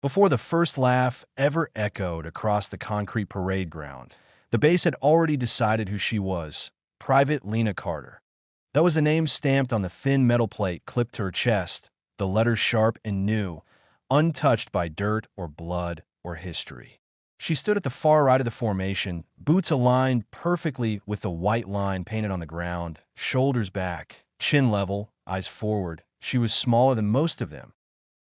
Before the first laugh ever echoed across the concrete parade ground, the base had already decided who she was, Private Lena Carter. That was the name stamped on the thin metal plate clipped to her chest, the letters sharp and new, untouched by dirt or blood or history. She stood at the far right of the formation, boots aligned perfectly with the white line painted on the ground, shoulders back, chin level, eyes forward. She was smaller than most of them.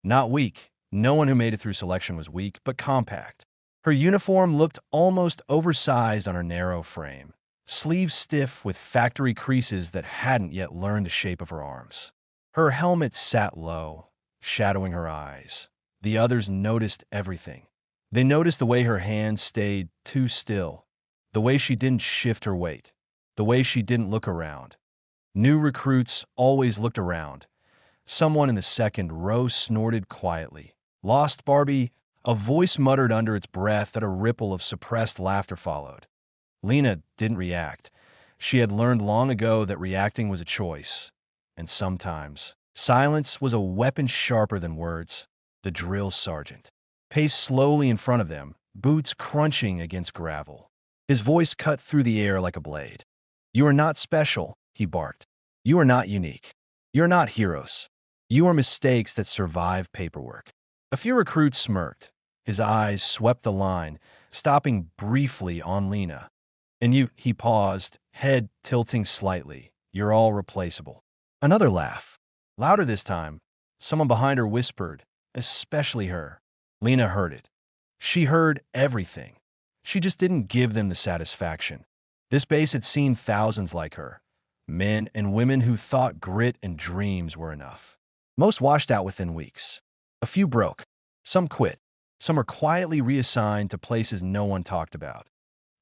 Not weak. No one who made it through selection was weak, but compact. Her uniform looked almost oversized on her narrow frame, sleeves stiff with factory creases that hadn't yet learned the shape of her arms. Her helmet sat low, shadowing her eyes. The others noticed everything. They noticed the way her hands stayed too still, the way she didn't shift her weight, the way she didn't look around. New recruits always looked around. Someone in the second row snorted quietly. "Lost, Barbie," a voice muttered under its breath that a ripple of suppressed laughter followed. Lena didn't react. She had learned long ago that reacting was a choice. And sometimes, silence was a weapon sharper than words. The drill sergeant paced slowly in front of them, boots crunching against gravel. His voice cut through the air like a blade. "You are not special," he barked. "You are not unique. You are not heroes. You are mistakes that survive paperwork." A few recruits smirked. His eyes swept the line, stopping briefly on Lena. "And you," he paused, head tilting slightly. "You're all replaceable." Another laugh. Louder this time. Someone behind her whispered, "Especially her." Lena heard it. She heard everything. She just didn't give them the satisfaction. This base had seen thousands like her, men and women who thought grit and dreams were enough. Most washed out within weeks. A few broke. Some quit. Some were quietly reassigned to places no one talked about.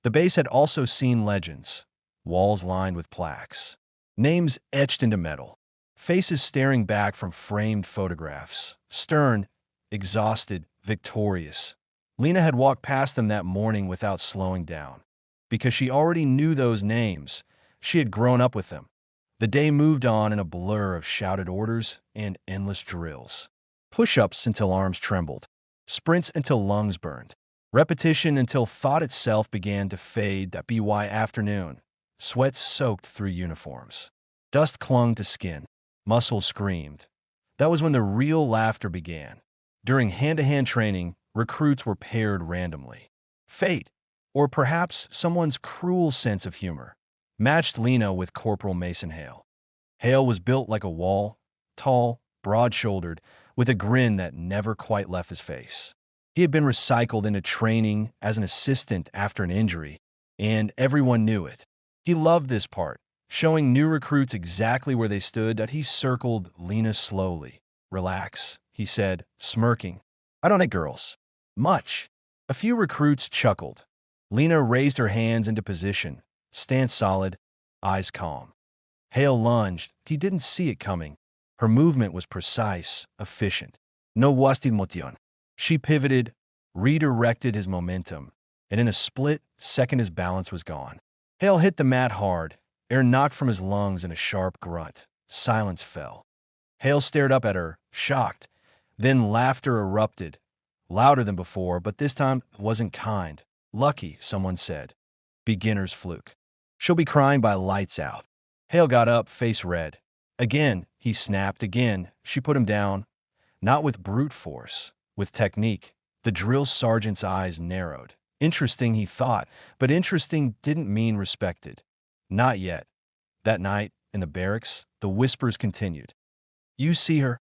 The base had also seen legends, walls lined with plaques, names etched into metal, faces staring back from framed photographs, stern, exhausted, victorious. Lena had walked past them that morning without slowing down. Because she already knew those names, she had grown up with them. The day moved on in a blur of shouted orders and endless drills. Push-ups until arms trembled. Sprints until lungs burned. Repetition until thought itself began to fade. That by afternoon. Sweat soaked through uniforms. Dust clung to skin. Muscles screamed. That was when the real laughter began. During hand-to-hand training, recruits were paired randomly. Fate, or perhaps someone's cruel sense of humor, matched Lena with Corporal Mason Hale. Hale was built like a wall, tall, broad-shouldered, with a grin that never quite left his face. He had been recycled into training as an assistant after an injury, and everyone knew it. He loved this part, showing new recruits exactly where they stood. That he circled Lena slowly. "Relax," he said, smirking. "I don't like girls. Much." A few recruits chuckled. Lena raised her hands into position, stance solid, eyes calm. Hale lunged. He didn't see it coming. Her movement was precise, efficient. No wasted motion. She pivoted, redirected his momentum, and in a split second his balance was gone. Hale hit the mat hard, air knocked from his lungs in a sharp grunt. Silence fell. Hale stared up at her, shocked. Then laughter erupted, louder than before, but this time it wasn't kind. "Lucky," someone said. "Beginner's fluke. She'll be crying by lights out." Hale got up, face red. Again, he snapped. Again, she put him down. Not with brute force, with technique. The drill sergeant's eyes narrowed. Interesting, he thought, but interesting didn't mean respected. Not yet. That night, in the barracks, the whispers continued. "You see her?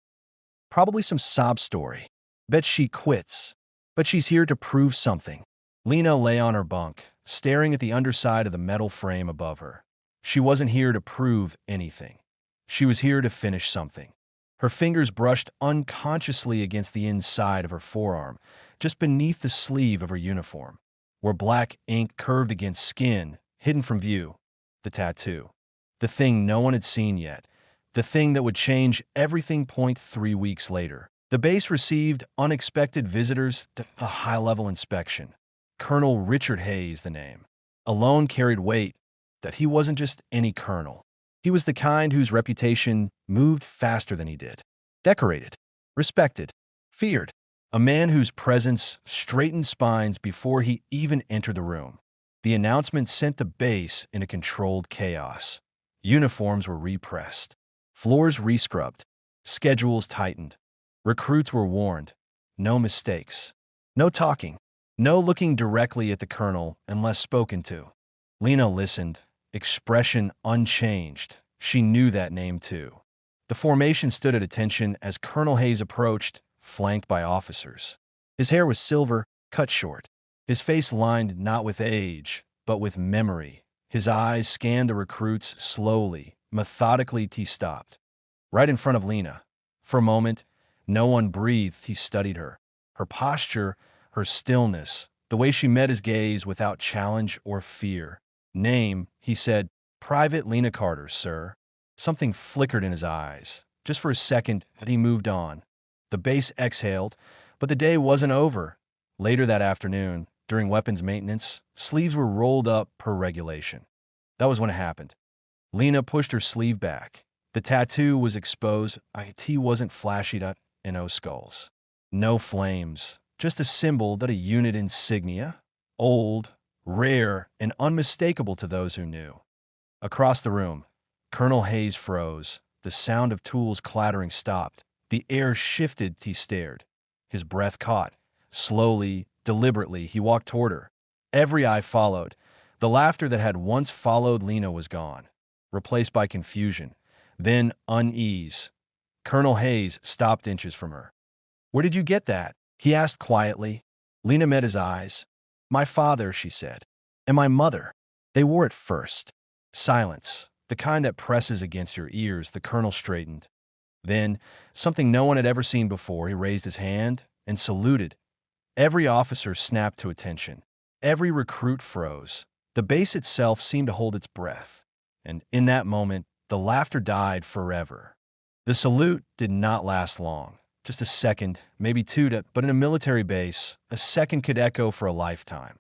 Probably some sob story. Bet she quits. But she's here to prove something." Lena lay on her bunk, staring at the underside of the metal frame above her. She wasn't here to prove anything. She was here to finish something. Her fingers brushed unconsciously against the inside of her forearm, just beneath the sleeve of her uniform, where black ink curved against skin, hidden from view. The tattoo. The thing no one had seen yet. The thing that would change everything. 3 weeks later, the base received unexpected visitors to a high-level inspection. Colonel Richard Hayes, the name, alone carried weight. That he wasn't just any colonel. He was the kind whose reputation moved faster than he did. Decorated, respected, feared. a man whose presence straightened spines before he even entered the room. The announcement sent the base into controlled chaos. Uniforms were repressed, floors rescrubbed, schedules tightened. Recruits were warned. No mistakes. No talking. No looking directly at the colonel unless spoken to. Lena listened, expression unchanged. She knew that name too. The formation stood at attention as Colonel Hayes approached, flanked by officers. His hair was silver, cut short. His face lined not with age, but with memory. His eyes scanned the recruits slowly, methodically. He stopped. Right in front of Lena. For a moment, no one breathed. He studied her. Her posture, her stillness, the way she met his gaze without challenge or fear. Name, he said, Private Lena Carter, sir. Something flickered in his eyes. Just for a second, he moved on. The base exhaled, but the day wasn't over. Later that afternoon, during weapons maintenance, sleeves were rolled up per regulation. That was when it happened. Lena pushed her sleeve back. The tattoo was exposed. It wasn't flashy and no skulls. No flames. Just a symbol that a unit insignia. Old, rare, and unmistakable to those who knew. Across the room, Colonel Hayes froze. The sound of tools clattering stopped. The air shifted. He stared. His breath caught. Slowly, deliberately, he walked toward her. Every eye followed. The laughter that had once followed Lena was gone, replaced by confusion, then unease. Colonel Hayes stopped inches from her. "Where did you get that?" he asked quietly. Lena met his eyes. "My father," she said, "and my mother. They wore it first." Silence, the kind that presses against your ears. The colonel straightened. Then, something no one had ever seen before, he raised his hand and saluted. Every officer snapped to attention. Every recruit froze. The base itself seemed to hold its breath. And in that moment, the laughter died forever. The salute did not last long. Just a second, maybe two, but in a military base, a second could echo for a lifetime.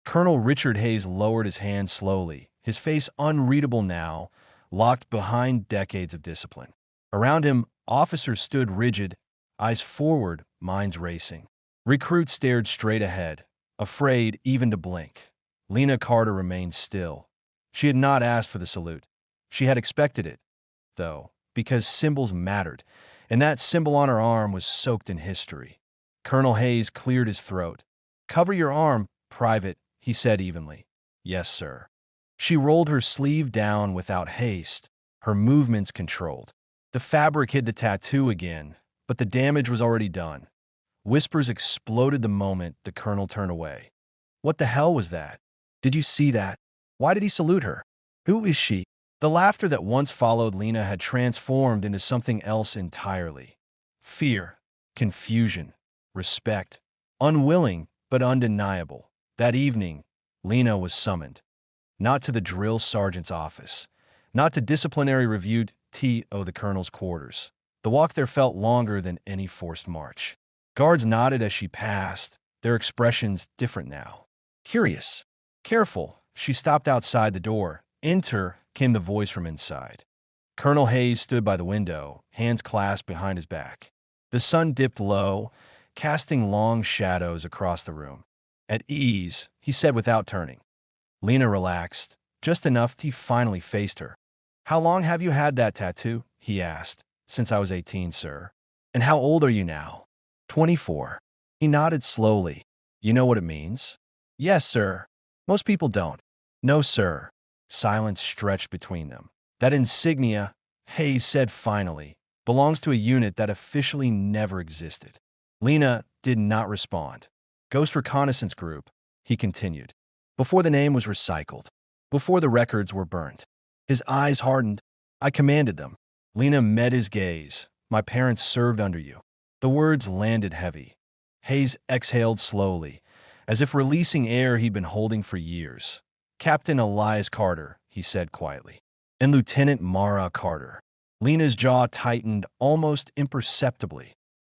Colonel Richard Hayes lowered his hand slowly, his face unreadable now, locked behind decades of discipline. Around him, officers stood rigid, eyes forward, minds racing. Recruits stared straight ahead, afraid even to blink. Lena Carter remained still. She had not asked for the salute. She had expected it, though, because symbols mattered, and that symbol on her arm was soaked in history. Colonel Hayes cleared his throat. "Cover your arm, Private," he said evenly. "Yes, sir." She rolled her sleeve down without haste, her movements controlled. The fabric hid the tattoo again, but the damage was already done. Whispers exploded the moment the colonel turned away. "What the hell was that? Did you see that? Why did he salute her? Who is she?" The laughter that once followed Lena had transformed into something else entirely. Fear, confusion, respect, unwilling but undeniable. That evening, Lena was summoned. Not to the drill sergeant's office, not to disciplinary review the colonel's quarters. The walk there felt longer than any forced march. Guards nodded as she passed, their expressions different now. Curious, careful, she stopped outside the door. "Enter," came the voice from inside. Colonel Hayes stood by the window, hands clasped behind his back. The sun dipped low, casting long shadows across the room. "At ease," he said without turning. Lena relaxed, just enough he finally faced her. "How long have you had that tattoo?" he asked. "Since I was 18, sir." "And how old are you now?" 24. He nodded slowly. "You know what it means?" "Yes, sir." "Most people don't." "No, sir." Silence stretched between them. "That insignia," Hayes said finally, "belongs to a unit that officially never existed." Lena did not respond. "Ghost Reconnaissance Group," he continued. "Before the name was recycled. Before the records were burnt." His eyes hardened. "I commanded them." Lena met his gaze. "My parents served under you." The words landed heavy. Hayes exhaled slowly, as if releasing air he'd been holding for years. "Captain Elias Carter," he said quietly, "and Lieutenant Mara Carter." Lena's jaw tightened almost imperceptibly.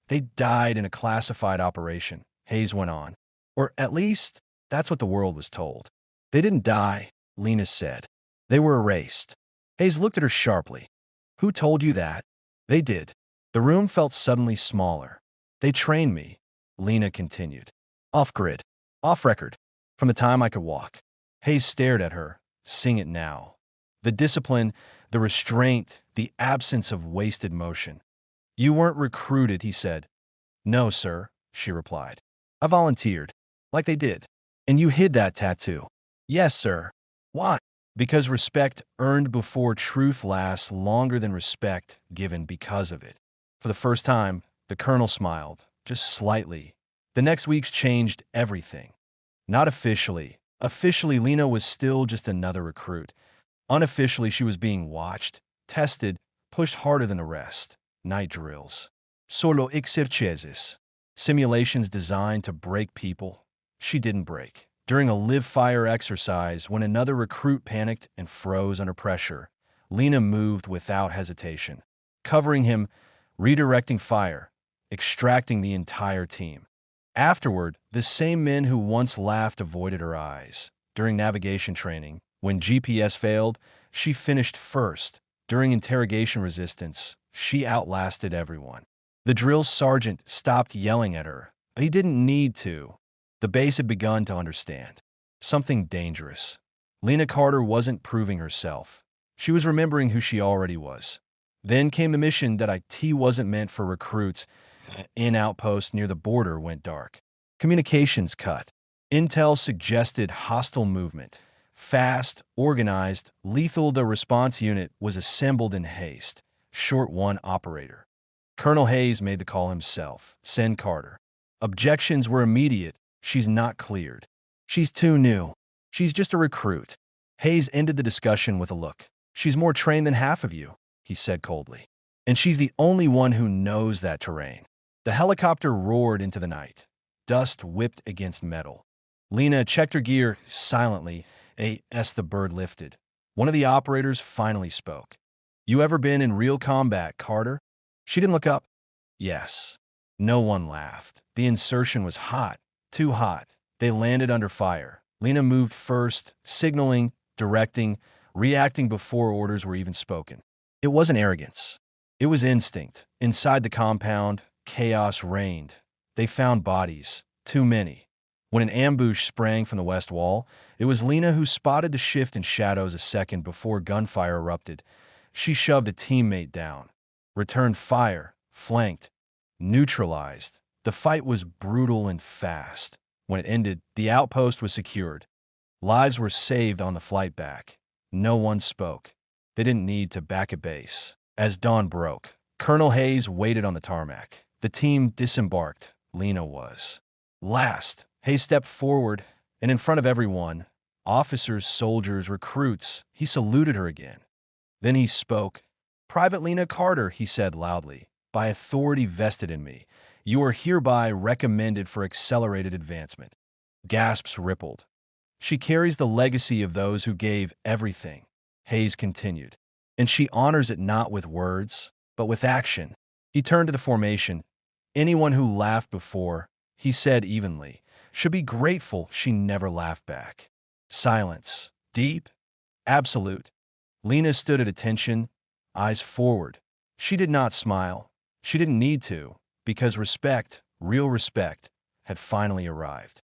"They died in a classified operation," Hayes went on. "Or at least, that's what the world was told." "They didn't die," Lena said. "They were erased." Hayes looked at her sharply. "Who told you that?" "They did." The room felt suddenly smaller. "They trained me." Lena continued. Off-grid. Off-record. From the time I could walk. Hayes stared at her. Sing it now. The discipline, the restraint, the absence of wasted motion. You weren't recruited, he said. No, sir, she replied. I volunteered. Like they did. And you hid that tattoo. Yes, sir. Why? Because respect earned before truth lasts longer than respect given because of it. For the first time, the colonel smiled, just slightly. The next week's changed everything. Not officially. Officially, Lena was still just another recruit. Unofficially, she was being watched, tested, pushed harder than the rest. Night drills. Solo exercises. Simulations designed to break people. She didn't break. During a live-fire exercise, when another recruit panicked and froze under pressure, Lena moved without hesitation, covering him, redirecting fire, extracting the entire team. Afterward, the same men who once laughed avoided her eyes. During navigation training, when GPS failed, she finished first. During interrogation resistance, she outlasted everyone. The drill sergeant stopped yelling at her. He didn't need to. The base had begun to understand. Something dangerous. Lena Carter wasn't proving herself. She was remembering who she already was. Then came the mission that IT wasn't meant for recruits. In outpost near the border went dark. Communications cut. Intel suggested hostile movement. Fast, organized, lethal. The response unit was assembled in haste. Short one operator. Colonel Hayes made the call himself. Send Carter. Objections were immediate. She's not cleared. She's too new. She's just a recruit. Hayes ended the discussion with a look. She's more trained than half of you, he said coldly. And she's the only one who knows that terrain. The helicopter roared into the night. Dust whipped against metal. Lena checked her gear silently as the bird lifted. One of the operators finally spoke. You ever been in real combat, Carter? She didn't look up. Yes. No one laughed. The insertion was hot. Too hot. They landed under fire. Lena moved first, signaling, directing, reacting before orders were even spoken. It wasn't arrogance. It was instinct. Inside the compound, chaos reigned. They found bodies. Too many. When an ambush sprang from the west wall, it was Lena who spotted the shift in shadows a second before gunfire erupted. She shoved a teammate down. Returned fire. Flanked. Neutralized. The fight was brutal and fast. When it ended, the outpost was secured. Lives were saved on the flight back. No one spoke. They didn't need to back a base. As dawn broke, Colonel Hayes waited on the tarmac. The team disembarked. Lena was last. Hayes stepped forward, and in front of everyone, officers, soldiers, recruits, he saluted her again. Then he spoke. Private Lena Carter, he said loudly, by authority vested in me, you are hereby recommended for accelerated advancement. Gasps rippled. She carries the legacy of those who gave everything, Hayes continued, and she honors it not with words, but with action. He turned to the formation. Anyone who laughed before, he said evenly, should be grateful she never laughed back. Silence. Deep. Absolute. Lena stood at attention, eyes forward. She did not smile. She didn't need to, because respect, real respect, had finally arrived.